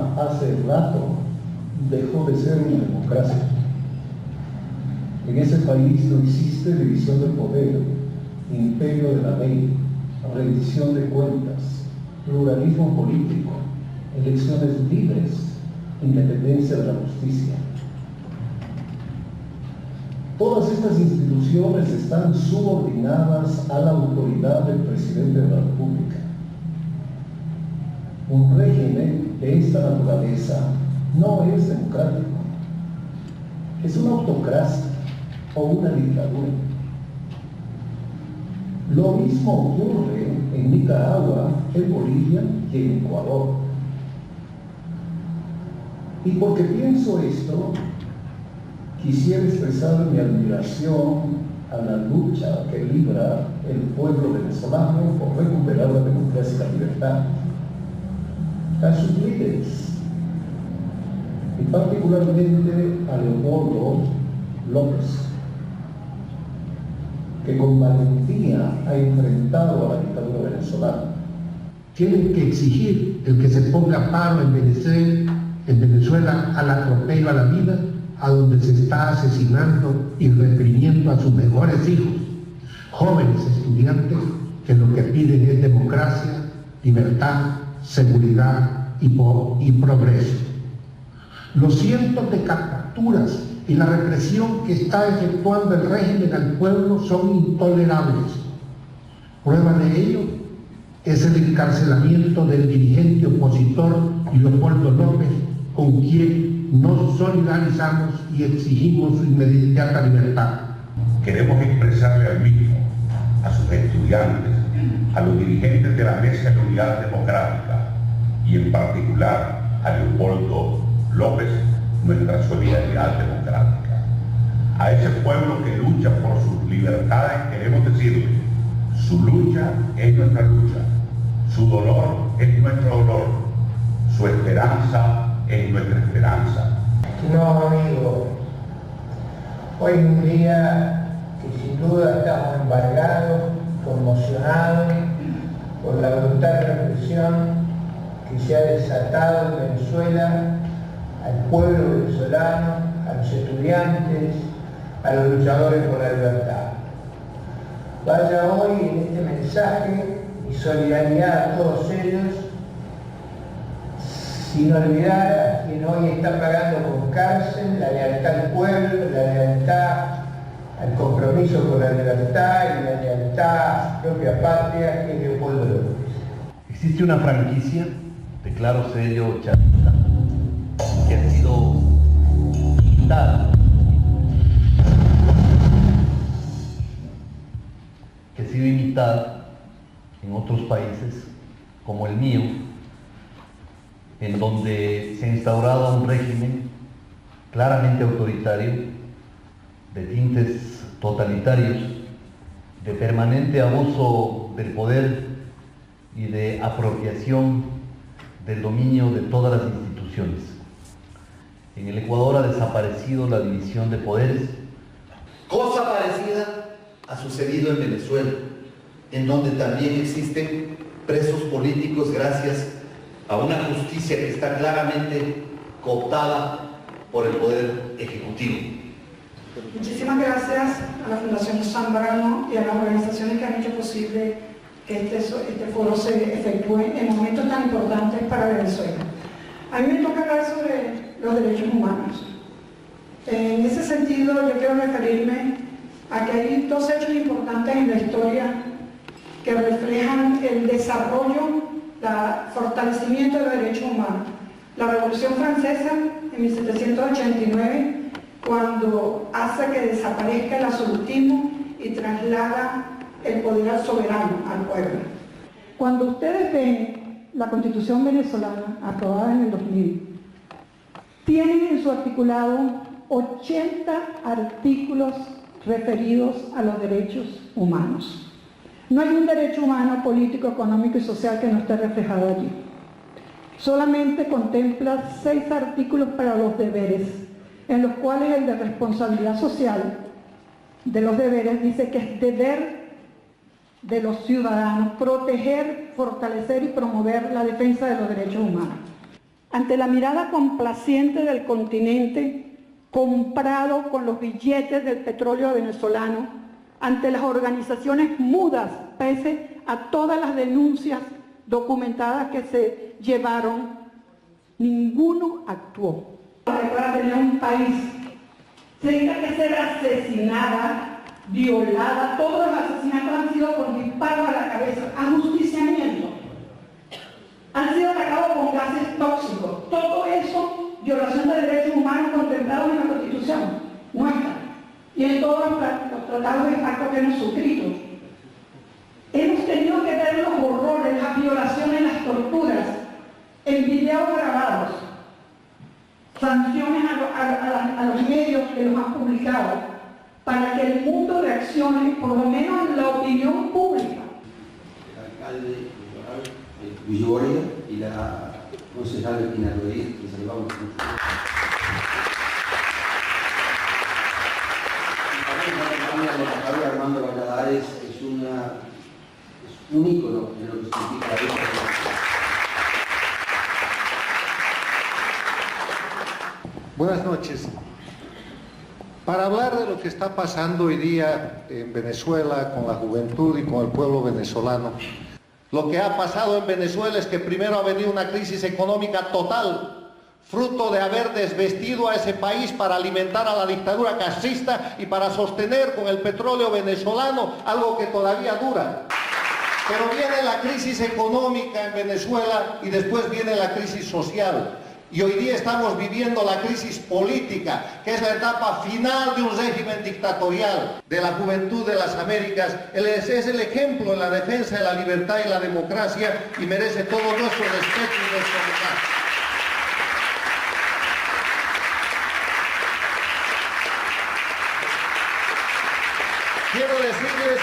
Venezuela hace rato dejó de ser una democracia. En ese país no existe división del poder, imperio de la ley, rendición de cuentas, pluralismo político, elecciones libres, independencia de la justicia. Todas estas instituciones están subordinadas a la autoridad del presidente de la República. Un régimen de esta naturaleza no es democrático, es una autocracia o una dictadura. Lo mismo ocurre en Nicaragua, en Bolivia y en Ecuador. Y porque pienso esto, quisiera expresar mi admiración a la lucha que libra el pueblo venezolano por recuperar la democracia y la libertad, a sus líderes, y particularmente a Leopoldo López, que con valentía ha enfrentado a la dictadura venezolana. Tienen que exigir el que se ponga paro en Venezuela al atropello a la vida, a donde se está asesinando y reprimiendo a sus mejores hijos, jóvenes estudiantes que lo que piden es democracia, libertad, seguridad y progreso. Los cientos de capturas y la represión que está efectuando el régimen al pueblo son intolerables. Prueba de ello es el encarcelamiento del dirigente opositor Leopoldo López, con quien nos solidarizamos y exigimos su inmediata libertad. Queremos expresarle al mismo, a sus estudiantes, a los dirigentes de la Mesa de Unidad Democrática y en particular a Leopoldo López, nuestra solidaridad democrática. A ese pueblo que lucha por sus libertades queremos decirle: su lucha es nuestra lucha, su dolor es nuestro dolor, su esperanza es nuestra esperanza. Estimados amigos, hoy es un día que sin duda estamos embargados, conmocionados por la brutal represión que se ha desatado en Venezuela al pueblo venezolano, a los estudiantes, a los luchadores por la libertad. Vaya hoy en este mensaje mi solidaridad a todos ellos, sin olvidar a quien hoy está pagando con cárcel la lealtad al pueblo, la lealtad al compromiso por la libertad y la lealtad a su propia patria, que es Leopoldo López. Existe una franquicia de claro sello chavista que ha sido imitada, en otros países como el mío, en donde se ha instaurado un régimen claramente autoritario, de tintes totalitarios, de permanente abuso del poder y de apropiación del dominio de todas las instituciones. En el Ecuador ha desaparecido la división de poderes. Cosa parecida ha sucedido en Venezuela, en donde también existen presos políticos gracias a una justicia que está claramente cooptada por el Poder Ejecutivo. Muchísimas gracias a la Fundación Zambrano y a las organizaciones que han hecho posible que este foro se efectúe en momentos tan importantes para Venezuela. A mí me toca hablar sobre los derechos humanos. En ese sentido, yo quiero referirme a que hay dos hechos importantes en la historia que reflejan el desarrollo, el fortalecimiento de los derechos humanos. La Revolución Francesa en 1789, cuando hace que desaparezca el absolutismo y traslada el poder soberano al pueblo. Cuando ustedes ven la Constitución venezolana aprobada en el 2000, tienen en su articulado 80 artículos referidos a los derechos humanos. No hay un derecho humano, político, económico y social que no esté reflejado allí. Solamente contempla 6 artículos para los deberes, en los cuales el de responsabilidad social de los deberes dice que es deber de los ciudadanos proteger, fortalecer y promover la defensa de los derechos humanos. ante la mirada complaciente del continente comprado con los billetes del petróleo venezolano, ante las organizaciones mudas, pese a todas las denuncias documentadas que se llevaron, ninguno actuó. Para tener un país tenga que ser asesinada, violada, todos los asesinatos han sido con disparos a la cabeza, ajusticiamiento, han sido atacados con gases tóxicos, todo eso, violación de derechos humanos contemplados en la Constitución nuestra y en todos los tratados de pacto que hemos suscrito. Hemos tenido que ver los horrores, las violaciones, las torturas, en videos grabados, sanciones a los medios que los han publicado, para que el mundo reaccione, por lo menos en la opinión pública. El alcalde Ulloria y la concejal Pina Rodríguez, que saludamos mucho. También Armando Valladares es un ícono en lo que significa esto. Buenas noches. Para hablar de lo que está pasando hoy día en Venezuela con la juventud y con el pueblo venezolano, lo que ha pasado en Venezuela es que primero ha venido una crisis económica total, fruto de haber desvestido a ese país para alimentar a la dictadura castrista y para sostener con el petróleo venezolano algo que todavía dura. Pero viene la crisis económica en Venezuela y después viene la crisis social. Y hoy día estamos viviendo la crisis política, que es la etapa final de un régimen dictatorial de la juventud de las Américas. Es el ejemplo en la defensa de la libertad y la democracia y merece todo nuestro respeto y nuestro homenaje. Quiero decirles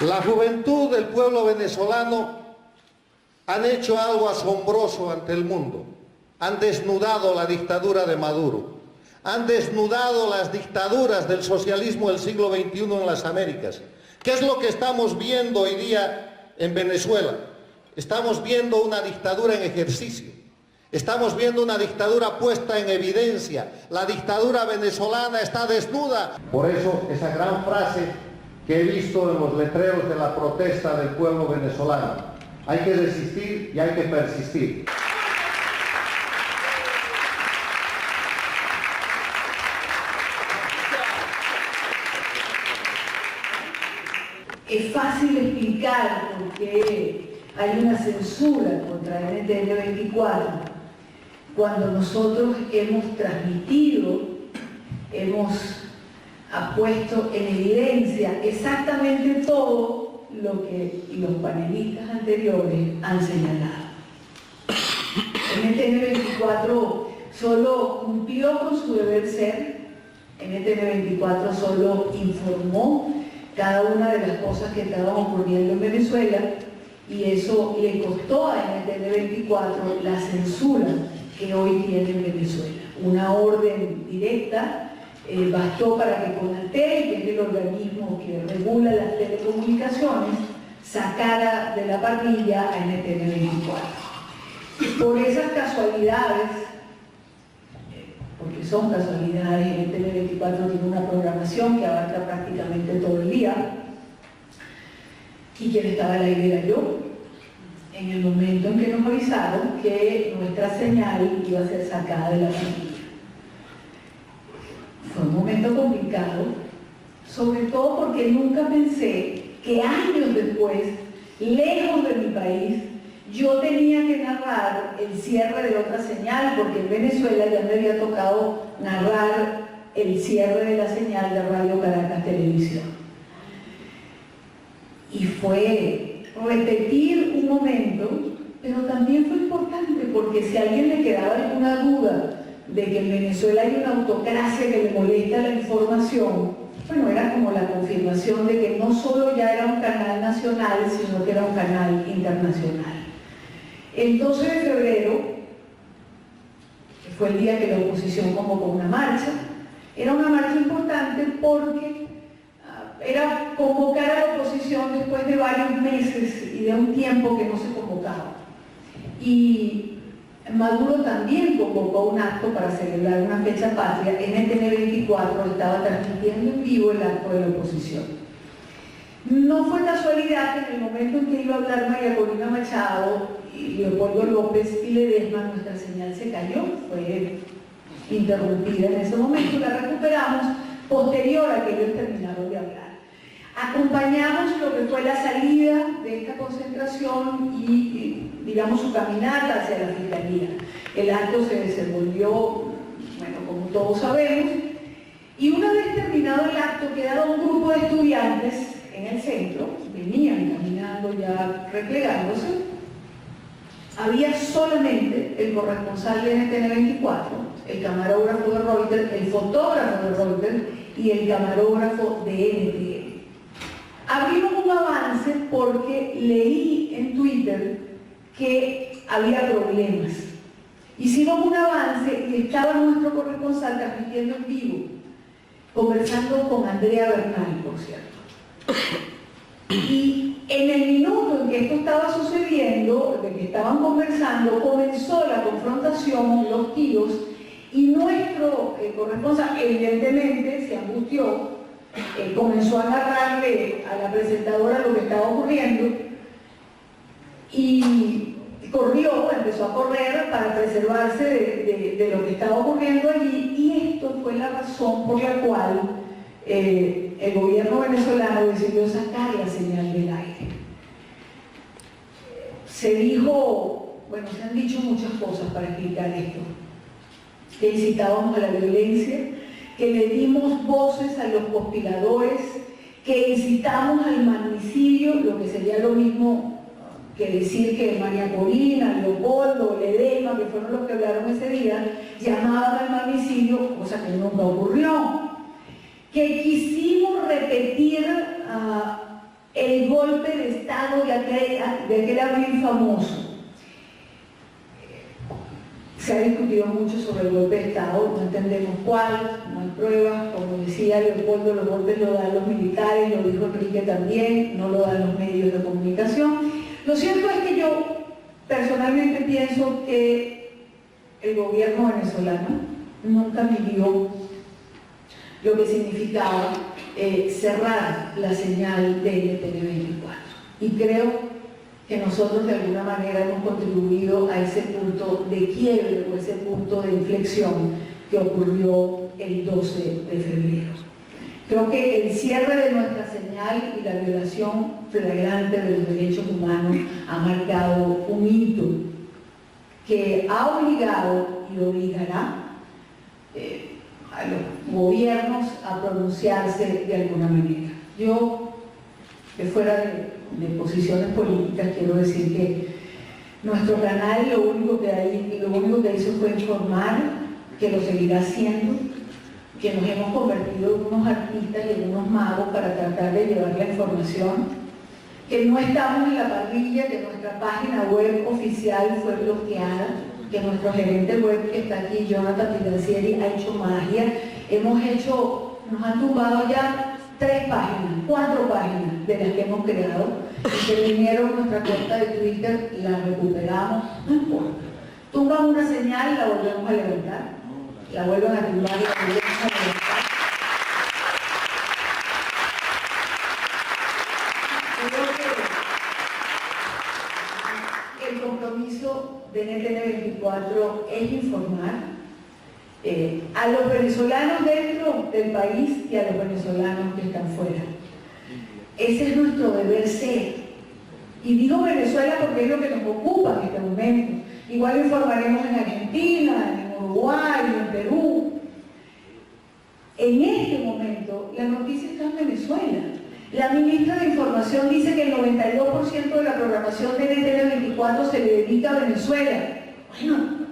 la juventud del pueblo venezolano han hecho algo asombroso ante el mundo. Han desnudado la dictadura de Maduro. Han desnudado las dictaduras del socialismo del siglo XXI en las Américas. ¿Qué es lo que estamos viendo hoy día en Venezuela? Estamos viendo una dictadura en ejercicio. Estamos viendo una dictadura puesta en evidencia. La dictadura venezolana está desnuda. Por eso, esa gran frase que he visto en los letreros de la protesta del pueblo venezolano: hay que resistir y hay que persistir. Es fácil explicar por qué hay una censura contra NTN 24 cuando nosotros hemos transmitido, hemos puesto en evidencia exactamente todo lo que los panelistas anteriores han señalado. NTN 24 solo cumplió con su deber ser, NTN 24 solo informó cada una de las cosas que estaban ocurriendo en Venezuela, y eso le costó a NTN 24 la censura que hoy tiene en Venezuela. Una orden directa bastó para que CONATEL, que es el organismo que regula las telecomunicaciones, sacara de la parrilla a NTN 24. Por esas casualidades, porque son casualidades, NTN 24 tiene una programación que abarca prácticamente todo el día, y quien estaba al aire era yo, en el momento en que nos avisaron que nuestra señal iba a ser sacada de la parrilla. Fue un momento complicado, sobre todo porque nunca pensé que años después, lejos de mi país, yo tenía que narrar el cierre de otra señal, porque en Venezuela ya me había tocado narrar el cierre de la señal de Radio Caracas Televisión. Y fue repetir un momento, pero también fue importante, porque si a alguien le quedaba alguna duda de que en Venezuela hay una autocracia que le molesta la información, bueno, era como la confirmación de que no solo ya era un canal nacional, sino que era un canal internacional. El 12 de febrero, que fue el día que la oposición convocó una marcha, era una marcha importante porque era convocar a la oposición después de varios meses y de un tiempo que no se convocaba. Y Maduro también convocó un acto para celebrar una fecha patria. NTN 24 estaba transmitiendo en vivo el acto de la oposición. No fue casualidad que en el momento en que iba a hablar María Corina Machado y Leopoldo López y Ledesma, nuestra señal se cayó, fue interrumpida en ese momento, la recuperamos posterior a que ellos terminaron de hablar. Acompañamos lo que fue la salida de esta concentración y digamos, su caminata hacia la Fiscalía. El acto se desenvolvió, bueno, como todos sabemos, y una vez terminado el acto quedaba un grupo de estudiantes en el centro, venían caminando ya replegándose. Había solamente el corresponsal de NTN 24, el camarógrafo de Reuters, el fotógrafo de Reuters y el camarógrafo de NTN. Abrimos un avance porque leí en Twitter que había problemas. Hicimos un avance y estaba nuestro corresponsal transmitiendo en vivo, conversando con Andrea Bernal, por cierto. Y en el minuto en que esto estaba sucediendo, de que estaban conversando, comenzó la confrontación, los tiros, y nuestro corresponsal evidentemente se angustió, comenzó a narrarle a la presentadora lo que estaba ocurriendo y corrió, empezó a correr para preservarse de lo que estaba ocurriendo allí, y esto fue la razón por la cual el gobierno venezolano decidió sacar la señal del aire. Se dijo, bueno, se han dicho muchas cosas para explicar esto, que incitábamos a la violencia, que le dimos voces a los conspiradores, que incitamos al magnicidio, lo que sería lo mismo que decir que María Corina, Leopoldo, Ledesma, que fueron los que hablaron ese día, llamaban al magnicidio, cosa que nunca ocurrió. Que quisimos repetir el golpe de Estado de aquel abril famoso. Se ha discutido mucho sobre el golpe de Estado, no entendemos cuál, no hay pruebas, como decía Leopoldo, los golpes lo dan los militares, lo dijo Enrique también, no lo dan los medios de comunicación. Lo cierto es que yo personalmente pienso que el gobierno venezolano nunca midió lo que significaba cerrar la señal de NTN 24. Y creo que nosotros de alguna manera hemos contribuido a ese punto de quiebre o ese punto de inflexión que ocurrió el 12 de febrero. Creo que el cierre de nuestra señal y la violación flagrante de los derechos humanos ha marcado un hito que ha obligado y obligará a los gobiernos a pronunciarse de alguna manera. Yo, que fuera de posiciones políticas, quiero decir que nuestro canal lo único que hizo fue informar, que lo seguirá haciendo, que nos hemos convertido en unos artistas y en unos magos para tratar de llevar la información, que no estamos en la parrilla, que nuestra página web oficial fue bloqueada, que nuestro gerente web que está aquí, Jonathan Pilancieri, ha hecho magia. Nos han tumbado ya 4 páginas de las que hemos creado, y que vinieron nuestra cuenta de Twitter, la recuperamos, no importa. Tumban una señal, la volvemos a levantar, la vuelven a tumbar y la volvemos a levantar. Creo que el compromiso de NTN 24 es informar a los venezolanos dentro del país y a los venezolanos que están fuera. Ese es nuestro deber ser. Y digo Venezuela porque es lo que nos ocupa en este momento. Igual informaremos en Argentina, en Uruguay, en Perú. En este momento, la noticia está en Venezuela. La ministra de Información dice que el 92% de la programación de NTN 24 se le dedica a Venezuela. Bueno,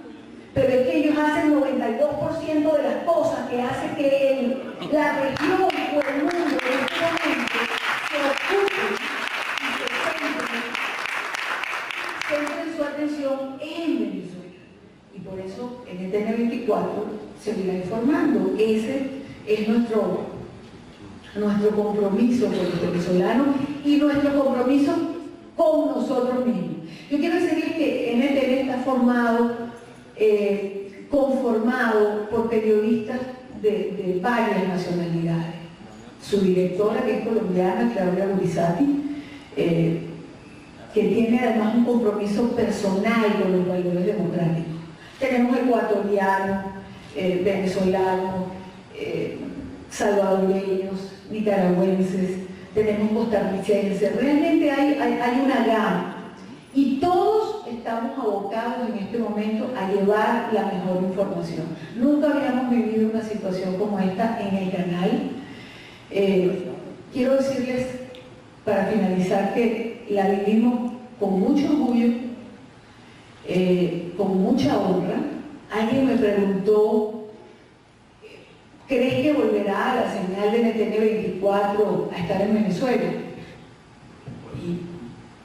pero es que ellos hacen 92% de las cosas que hace que la región o el mundo en este momento se ocupe y se centre su atención 24 seguirá informando. Ese es nuestro compromiso con los venezolanos y nuestro compromiso con nosotros mismos. Yo quiero decirles que NTN está conformado por periodistas de varias nacionalidades. Su directora, que es colombiana, Claudia Gurizati, que tiene además un compromiso personal con los valores democráticos. Tenemos ecuatorianos, venezolanos, salvadoreños, nicaragüenses, tenemos costarricenses, realmente hay una gama. Y todos estamos abocados en este momento a llevar la mejor información. Nunca habíamos vivido una situación como esta en el canal. Quiero decirles, para finalizar, que la vivimos con mucho orgullo, con mucha honra. Alguien me preguntó, ¿crees que volverá a la señal de NTN 24 a estar en Venezuela? Y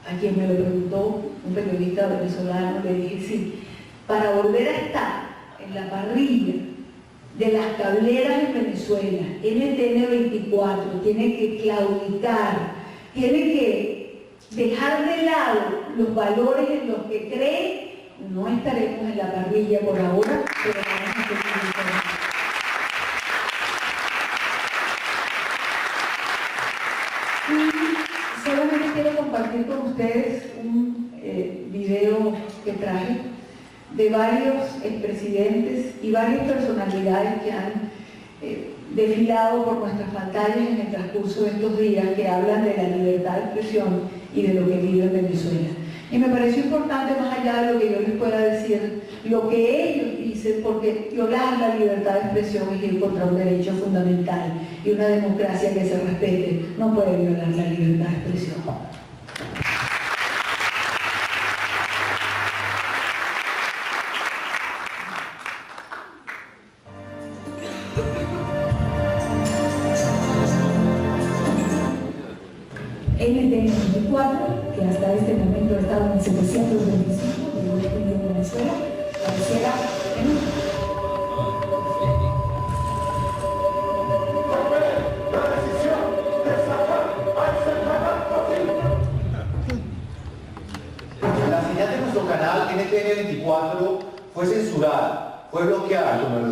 a quien me lo preguntó, un periodista venezolano, le dije sí. Para volver a estar en la parrilla de las cableras en Venezuela, NTN 24 tiene que claudicar, tiene que dejar de lado los valores en los que cree. No estaremos en la parrilla por ahora, pero vamos a seguir. Y solamente quiero compartir con ustedes un video que traje de varios expresidentes y varias personalidades que han desfilado por nuestras pantallas en el transcurso de estos días, que hablan de la libertad de expresión y de lo que vive en Venezuela. Y me pareció importante, más allá de lo que yo les pueda decir, lo que ellos dicen, porque violar la libertad de expresión es ir contra un derecho fundamental, y una democracia que se respete no puede violar la libertad de expresión. NTN 24, que hasta este momento ha estado en 725 de Venezuela, pareciera la señal de nuestro canal NTN 24 fue censurada, fue bloqueada,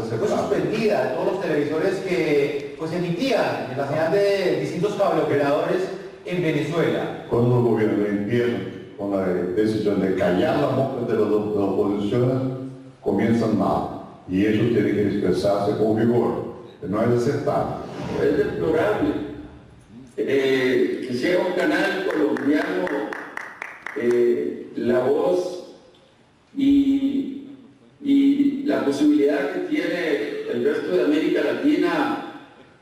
fue suspendida de todos los televisores que emitían la señal de distintos cableoperadores en Venezuela. Cuando el gobierno empieza con la decisión de callar la boca de la oposición, comienzan mal. Y ellos tienen que expresarse con vigor. No es aceptable. Es deplorable que sea un canal colombiano la voz y la posibilidad que tiene el resto de América Latina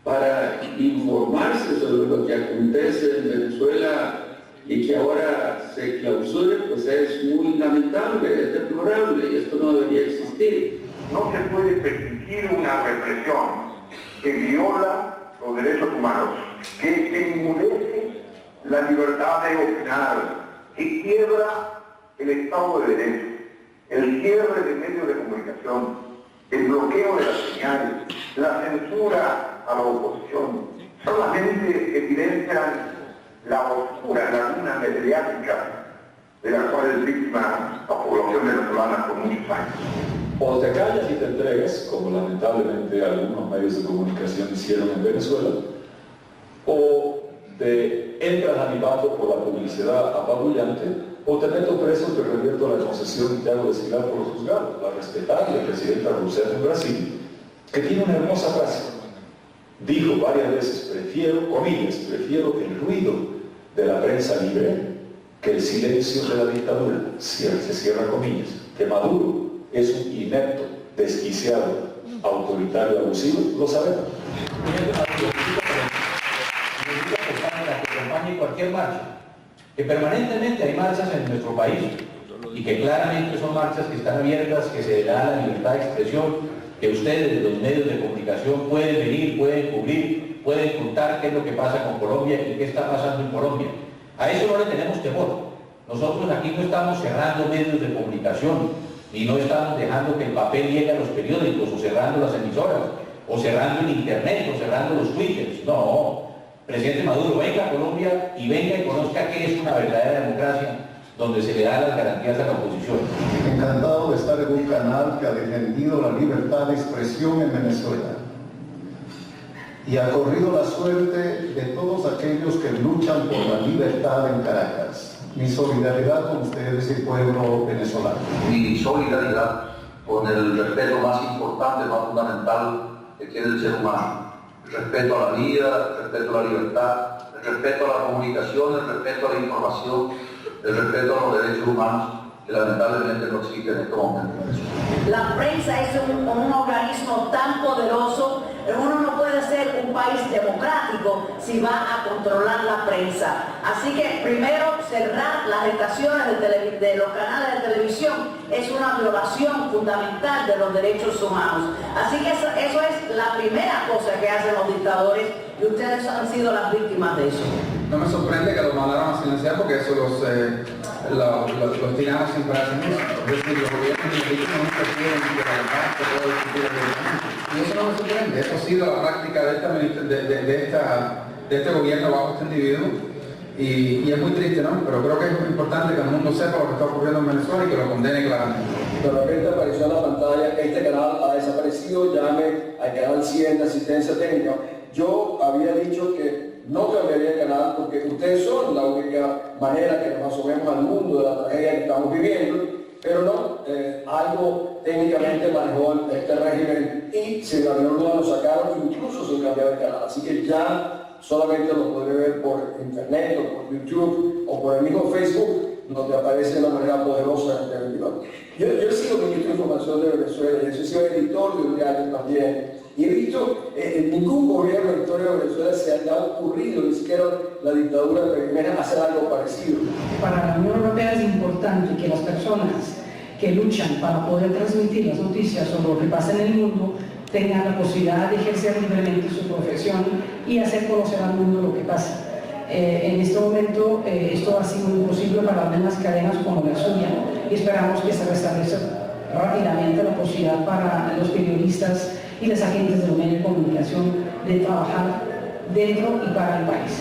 para informarse sobre lo que acontece en Venezuela y que ahora se clausure, pues es muy lamentable, es deplorable y esto no debería existir. No se puede permitir una represión que viola los derechos humanos, que enmudece la libertad de opinar, que quiebra el Estado de Derecho, el cierre de medios de comunicación, el bloqueo de las señales, la censura a la oposición, solamente evidencian la oscura laguna mediática de la cual es víctima la población venezolana por muchos años. O te callas y te entregas, como lamentablemente algunos medios de comunicación hicieron en Venezuela, o te entras a mi pato por la publicidad apabullante, o te meto preso, te revierto la concesión y te hago desfilar por los juzgados. La respetable presidenta Rousseff en Brasil, que tiene una hermosa frase, dijo varias veces, prefiero el ruido de la prensa libre que el silencio de la dictadura, se cierra comillas, que Maduro es un inepto, desquiciado, autoritario, abusivo, lo sabemos. Que acompañe cualquier marcha, que permanentemente hay marchas en nuestro país y que claramente son marchas que están abiertas, que se da la libertad de expresión, que ustedes, los medios de comunicación, pueden venir, pueden cubrir, pueden contar qué es lo que pasa con Colombia y qué está pasando en Colombia. A eso no le tenemos temor. Nosotros aquí no estamos cerrando medios de comunicación. y no estamos dejando que el papel llegue a los periódicos, o cerrando las emisoras, o cerrando el internet, o cerrando los twitters. No, presidente Maduro, venga a Colombia y venga y conozca qué es una verdadera democracia, donde se le da las garantías a la oposición. Encantado de estar en un canal que ha defendido la libertad de expresión en Venezuela y ha corrido la suerte de todos aquellos que luchan por la libertad en Caracas. Mi solidaridad con ustedes y pueblo venezolano. Mi solidaridad con el respeto más importante, más fundamental que tiene el ser humano. El respeto a la vida, el respeto a la libertad, el respeto a la comunicación, el respeto a la información, el respeto a los derechos humanos, que lamentablemente no existe en este momento. La prensa es un organismo tan poderoso. Uno no puede ser un país democrático si va a controlar la prensa. Así que primero cerrar las estaciones de los canales de televisión es una violación fundamental de los derechos humanos. Así que eso es la primera cosa que hacen los dictadores y ustedes han sido las víctimas de eso. No me sorprende que los mandaron a silenciar porque eso los tiranos siempre hacen eso. Es decir, los gobiernos legítimos nunca quieren levantar todo el futuro directamente. Y eso no me sorprende, eso ha sido la práctica de este gobierno bajo este individuo. Y es muy triste, ¿no? Pero creo que es muy importante que el mundo sepa lo que está ocurriendo en Venezuela y que lo condene claramente. De repente apareció en la pantalla, este canal ha desaparecido, llame al canal 100 de asistencia técnica. Yo había dicho que no cambiaría el canal porque ustedes son la única manera que nos asomemos al mundo de la tragedia que estamos viviendo, pero no, algo técnicamente manejó este régimen y sin la menor duda lo sacaron, incluso sin cambiar el canal. Así que ya solamente lo podré ver por internet o por YouTube o por el mismo Facebook, donde aparece de una manera poderosa en el televisor. Yo he sido ministro de Información de Venezuela y he sido editor de un diario también. Y he visto en ningún gobierno de la historia de Venezuela se haya ocurrido, ni siquiera la dictadura de Primera, hacer algo parecido. Para la Unión Europea es importante que las personas que luchan para poder transmitir las noticias sobre lo que pasa en el mundo tengan la posibilidad de ejercer libremente su profesión y hacer conocer al mundo lo que pasa. En este momento esto ha sido imposible para algunas cadenas como la suya y esperamos que se restablezca rápidamente la posibilidad para los periodistas y los agentes de los medios de comunicación de trabajar dentro y para el país.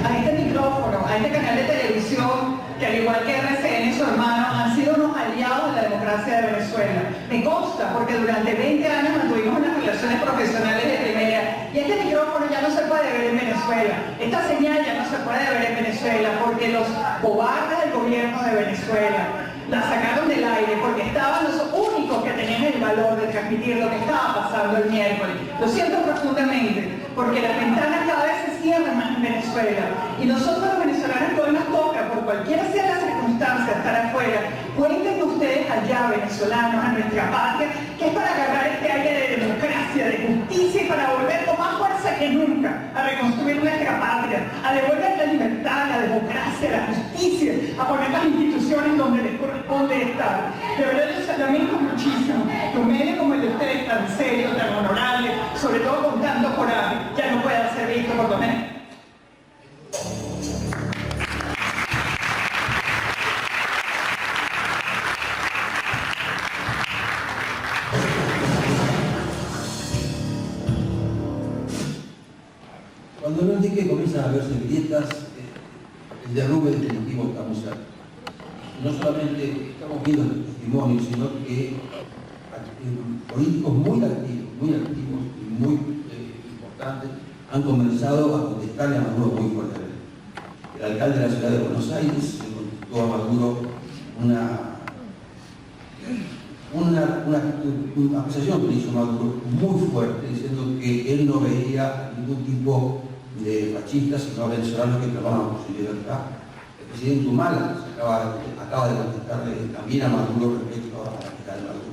A este micrófono, a este canal de televisión, que al igual que RCN y su hermano, han sido unos aliados de la democracia de Venezuela. Me consta, porque durante 20 años mantuvimos unas relaciones profesionales de primera, y este micrófono ya no se puede ver en Venezuela. Esta señal ya no se puede ver en Venezuela, porque los cobardes del gobierno de Venezuela la sacaron del aire porque estaban los únicos que tenían el valor de transmitir lo que estaba pasando el miércoles. Lo siento profundamente, porque las ventanas cada vez se cierran más en Venezuela y nosotros los venezolanos que hoy nos toca, por cualquiera sea la circunstancia, estar afuera, cuenten ustedes allá, venezolanos, a nuestra patria, que es para agarrar este aire de democracia, de justicia y para volver con más fuerza que nunca a reconstruir nuestra patria, a devolver la libertad, la democracia, la justicia, a poner las instituciones donde les corresponde estar. De verdad yo se lamento muchísimo que un medio como el de ustedes, tan serio, tan honorable, sobre todo con tanto coraje, ya no pueda ser visto por lo menos. Cuando no entiende que comienzan a verse grietas, el derrumbe definitivo está muy cerca. No solamente estamos viendo el testimonio, sino que políticos muy activos y muy importantes han comenzado a contestarle a Maduro muy fuertemente. El alcalde de la ciudad de Buenos Aires le contestó a Maduro una acusación que le hizo Maduro muy fuerte, diciendo que él no veía ningún tipo de fascistas, sino venezolanos que clamaban por su libertad. El presidente Humala acaba de contestarle también a Maduro respecto a la práctica de Maduro.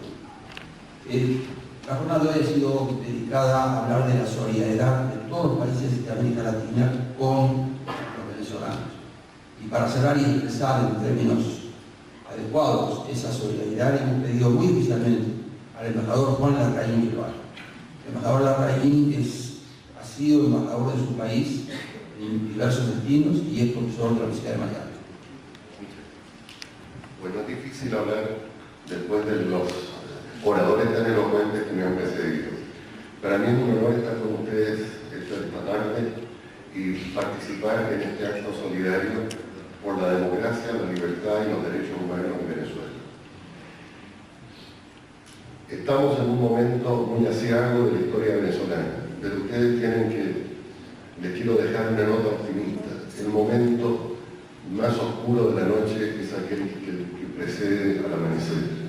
La jornada de hoy ha sido dedicada a hablar de la solidaridad de todos los países de América Latina con los venezolanos. Y para cerrar y expresar en términos adecuados esa solidaridad, hemos pedido muy oficialmente al embajador Juan Larraín Bilbao. El embajador Larraín ha sido embajador de su país en diversos destinos y es profesor de la Universidad de Miami. Bueno, es difícil hablar después de los oradores tan elocuentes que me han precedido. Para mí es un honor estar con ustedes esta tarde y participar en este acto solidario por la democracia, la libertad y los derechos humanos en Venezuela. Estamos en un momento muy aciago de la historia venezolana, pero ustedes tienen que, les quiero dejar una nota optimista. El momento más oscuro de la noche es aquel que precede al amanecer.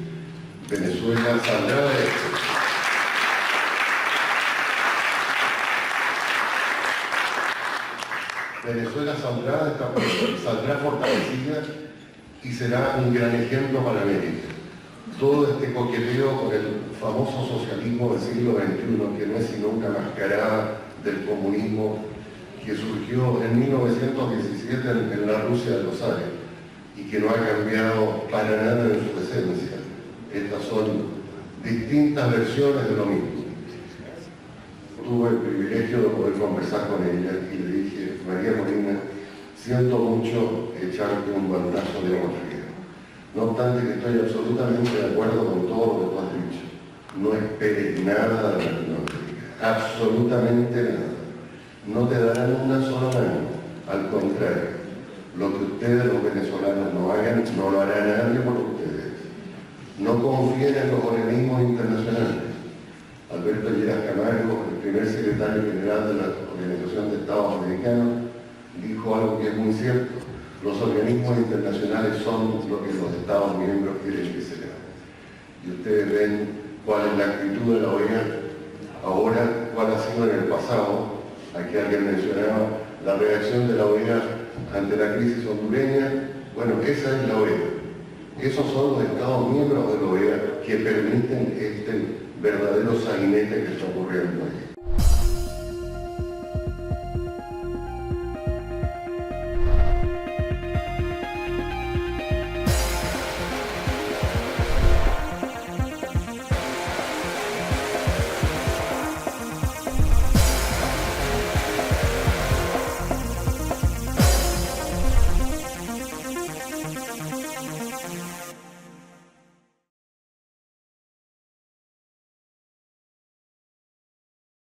Venezuela saldrá de esto. Venezuela saldrá fortalecida y será un gran ejemplo para América. Todo este coqueteo con el famoso socialismo del siglo XXI, que no es sino una mascarada del comunismo que surgió en 1917 en la Rusia de los Ares y que no ha cambiado para nada en su esencia. Estas son distintas versiones de lo mismo. Tuve el privilegio de poder conversar con ella y le dije, María Molina, siento mucho echarte un baldazo de agua fría. No obstante que estoy absolutamente de acuerdo con todo lo que tú has dicho. No esperes nada de Latinoamérica, absolutamente nada. No te darán una sola mano, al contrario. Lo que ustedes los venezolanos no hagan, no lo hará nadie por ustedes. No confíen en los organismos internacionales. Alberto Lleras Camargo, el primer secretario general de la Organización de Estados Americanos, dijo algo que es muy cierto. Los organismos internacionales son lo que los Estados miembros quieren que sean. Y ustedes ven cuál es la actitud de la OEA ahora, cuál ha sido en el pasado. Aquí alguien mencionaba la reacción de la OEA ante la crisis hondureña. Bueno, esa es la OEA. Esos son los Estados miembros de la OEA que permiten este verdadero sainete que está ocurriendo ahí.